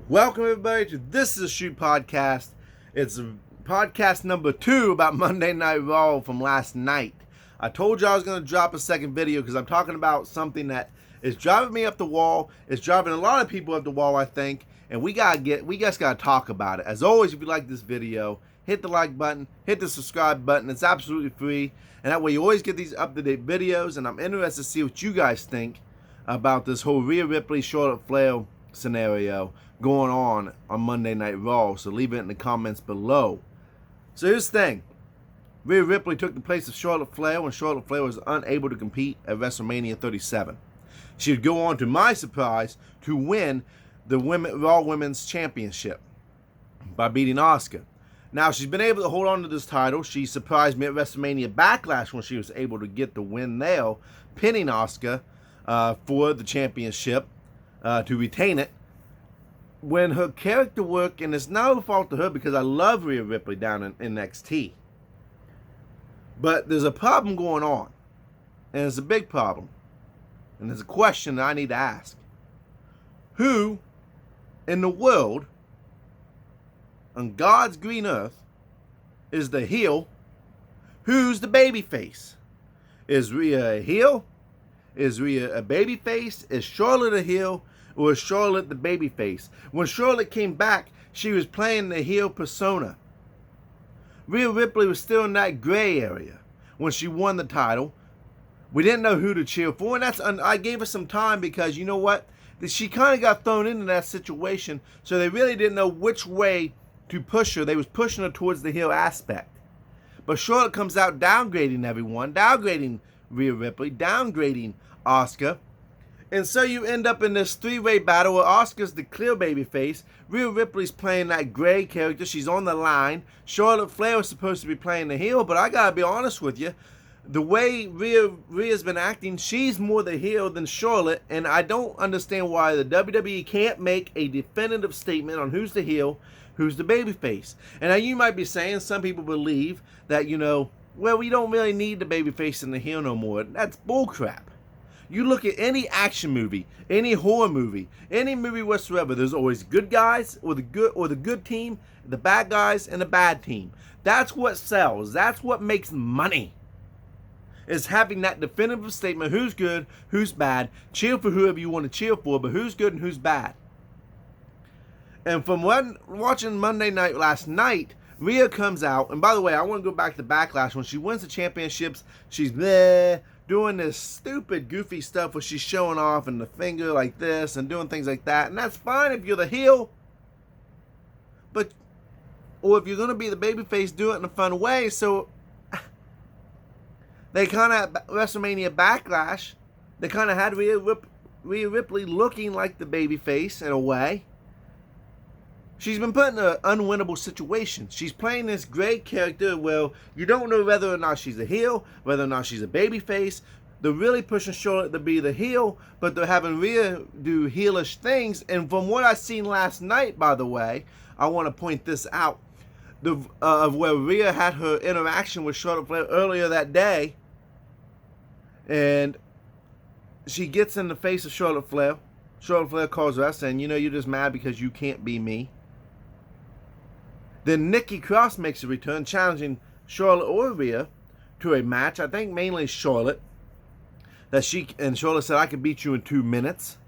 Welcome everybody to This Is a Shoot podcast. It's podcast number 2 about Monday Night Raw from last night. I told you I was going to drop a second video because I'm talking about something that is driving me up the wall. It's driving a lot of people up the wall, I think, and we just gotta talk about it. As always, if you like this video, hit the like button, hit the subscribe button. It's absolutely free, and that way you always get these up-to-date videos. And I'm interested to see what you guys think about this whole Rhea Ripley, Charlotte Flair scenario going on Monday Night Raw. So leave it in the comments below. So here's the thing. Rhea Ripley took the place of Charlotte Flair when Charlotte Flair was unable to compete at WrestleMania 37. She would go on, to my surprise, to win the Raw Women's Championship by beating Asuka. Now, she's been able to hold on to this title. She surprised me at WrestleMania Backlash when she was able to get the win there, pinning Asuka for the championship to retain it. When her character work, and it's no fault to her because I love Rhea Ripley down in NXT. But there's a problem going on, and it's a big problem. And there's a question that I need to ask. Who in the world, on God's green earth, is the heel? Who's the babyface? Is Rhea a heel? Is Rhea a babyface? Is Charlotte a heel? Or is Charlotte the babyface? When Charlotte came back, she was playing the heel persona. Rhea Ripley was still in that gray area when she won the title. We didn't know who to cheer for, and I gave her some time because, you know what? She kind of got thrown into that situation, so they really didn't know which way to push her. They was pushing her towards the heel aspect. But Charlotte comes out downgrading everyone, downgrading Rhea Ripley, downgrading Asuka. And so you end up in this three-way battle where Asuka's the clear babyface. Rhea Ripley's playing that gray character. She's on the line. Charlotte Flair was supposed to be playing the heel, but I gotta be honest with you. The way Rhea's been acting, she's more the heel than Charlotte, and I don't understand why the WWE can't make a definitive statement on who's the heel, who's the babyface. And now you might be saying, some people believe that, well, we don't really need the babyface and the heel no more. That's bullcrap. You look at any action movie, any horror movie, any movie whatsoever, there's always good guys or the good team, the bad guys and the bad team. That's what sells. That's what makes money. Is having that definitive statement, who's good, who's bad. Cheer for whoever you want to cheer for, but who's good and who's bad. And from watching Monday Night last night, Rhea comes out, and by the way, I want to go back to Backlash. When she wins the championships, she's there doing this stupid, goofy stuff where she's showing off and the finger like this and doing things like that. And that's fine if you're the heel. Or if you're going to be the babyface, do it in a fun way. So they kind of, WrestleMania Backlash, they kind of had Rhea Ripley looking like the babyface in a way. She's been put in an unwinnable situation. She's playing this great character where you don't know whether or not she's a heel, whether or not she's a babyface. They're really pushing Charlotte to be the heel, but they're having Rhea do heelish things. And from what I seen last night, by the way, I want to point this out. Of where Rhea had her interaction with Charlotte Flair earlier that day. And she gets in the face of Charlotte Flair. Charlotte Flair calls her out saying, you're just mad because you can't be me. Then Nikki Cross makes a return, challenging Charlotte or Rhea to a match. I think mainly Charlotte. And Charlotte said, I can beat you in 2 minutes.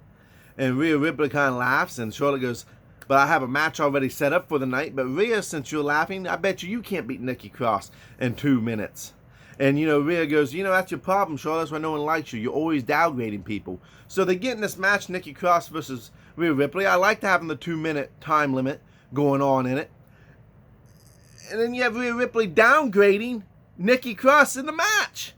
And Rhea Ripley kind of laughs, and Charlotte goes, but I have a match already set up for the night. But Rhea, since you're laughing, I bet you can't beat Nikki Cross in 2 minutes. And, Rhea goes, that's your problem, Charlotte. That's why no one likes you. You're always downgrading people. So they get in this match, Nikki Cross versus Rhea Ripley. I like having the 2-minute time limit going on in it. And then you have Rhea Ripley downgrading Nikki Cross in the match.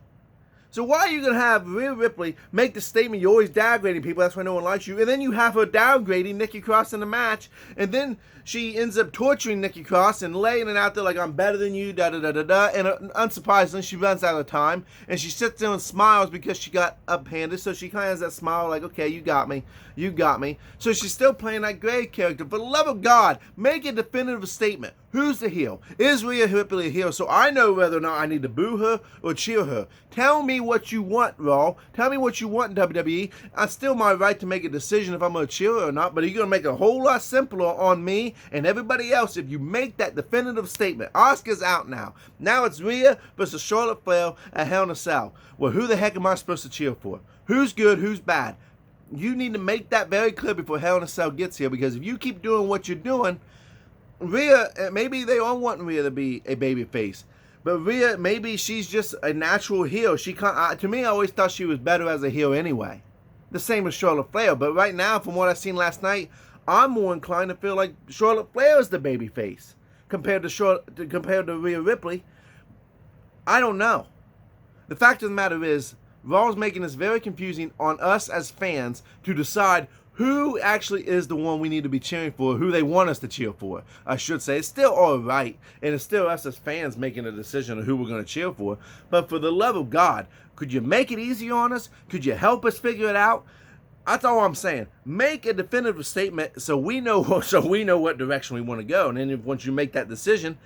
So why are you going to have Rhea Ripley make the statement, you're always downgrading people, that's why no one likes you, and then you have her downgrading Nikki Cross in the match, and then she ends up torturing Nikki Cross and laying it out there like, I'm better than you, da-da-da-da-da, and unsurprisingly, she runs out of time, and she sits there and smiles because she got uphanded, so she kind of has that smile like, okay, you got me. So she's still playing that gray character. For the love of God, make a definitive statement. Who's the heel? Is Rhea Ripley a heel? So I know whether or not I need to boo her or cheer her. Tell me what you want, Raw. Tell me what you want, WWE. It's still my right to make a decision if I'm going to cheer her or not, but you're going to make it a whole lot simpler on me and everybody else if you make that definitive statement. Asuka's out now. Now it's Rhea versus Charlotte Flair at Hell in a Cell. Well, who the heck am I supposed to cheer for? Who's good? Who's bad? You need to make that very clear before Hell in a Cell gets here, because if you keep doing what you're doing, Rhea, maybe they all want Rhea to be a baby face, but Rhea, maybe she's just a natural heel. She can't. To me, I always thought she was better as a heel anyway. The same as Charlotte Flair, but right now, from what I've seen last night, I'm more inclined to feel like Charlotte Flair is the baby face compared to Rhea Ripley. I don't know. The fact of the matter is, Raw's making this very confusing on us as fans to decide who actually is the one we need to be cheering for, who they want us to cheer for. I should say, it's still all right, and it's still us as fans making a decision of who we're going to cheer for. But for the love of God, could you make it easy on us? Could you help us figure it out? That's all I'm saying. Make a definitive statement so we know what direction we want to go. And then once you make that decision,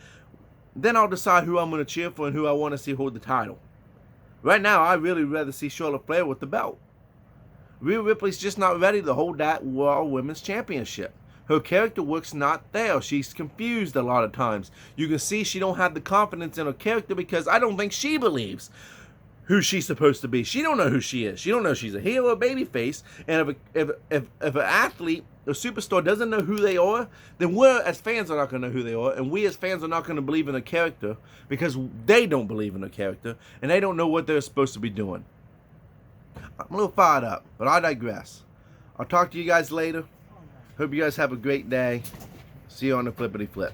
then I'll decide who I'm going to cheer for and who I want to see hold the title. Right now, I'd really rather see Charlotte Flair with the belt. Rhea Ripley's just not ready to hold that Raw Women's Championship. Her character work's not there. She's confused a lot of times. You can see she don't have the confidence in her character because I don't think she believes who she's supposed to be. She don't know who she is. She don't know if she's a heel or a babyface. And if an athlete or superstar doesn't know who they are, then we as fans are not going to know who they are, and we as fans are not going to believe in their character because they don't believe in their character and they don't know what they're supposed to be doing. I'm a little fired up, but I digress. I'll talk to you guys later. Hope you guys have a great day. See you on the flippity flip.